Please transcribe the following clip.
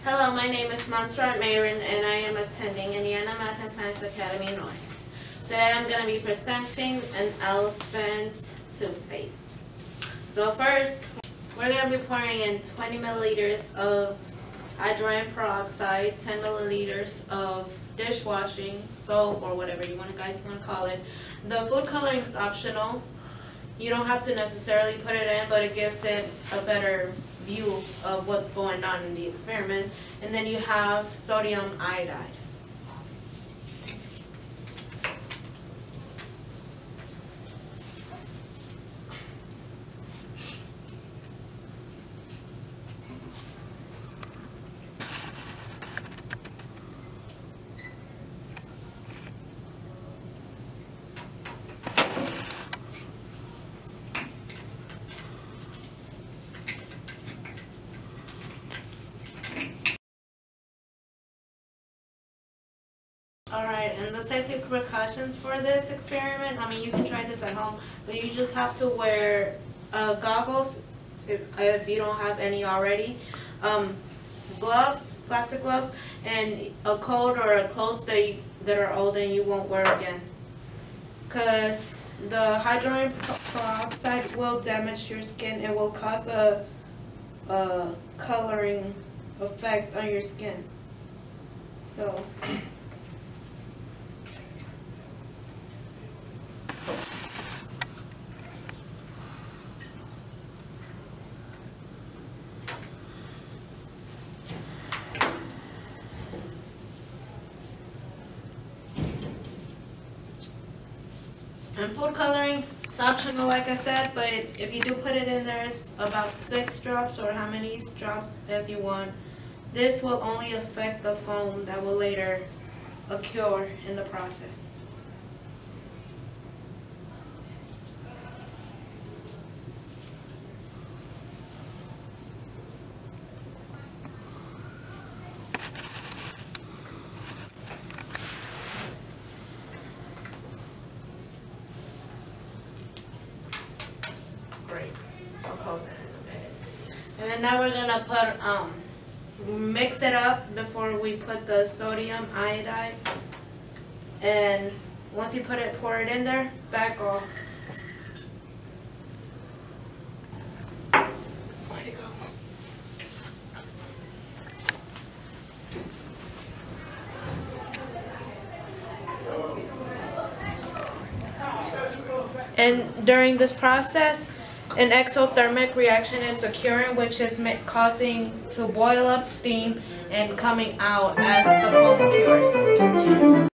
Hello, my name is Montserrat Mayren and I am attending Indiana Math and Science Academy North. Today I'm going to be presenting an elephant toothpaste. So first, we're going to be pouring in 20 milliliters of hydrogen peroxide, 10 milliliters of dishwashing soap or whatever you guys want to call it. The food coloring is optional. You don't have to necessarily put it in, but it gives it a better view of what's going on in the experiment. And then you have sodium iodide. Alright, and the safety precautions for this experiment, you can try this at home, but you just have to wear goggles if you don't have any already, gloves, plastic gloves, and a coat or clothes that are old and you won't wear again. Because the hydrogen peroxide will damage your skin. It will cause a coloring effect on your skin. So and food coloring, it's optional like I said, but if you do put it in there, it's about 6 drops or how many drops as you want. This will only affect the foam that will later occur in the process. Great. I'll close that in a minute. And then now we're gonna put mix it up before we put the sodium iodide. And once you pour it in there, back off. Where'd it go? And during this process, an exothermic reaction is occurring, which is causing to boil up steam and coming out as the foam cures.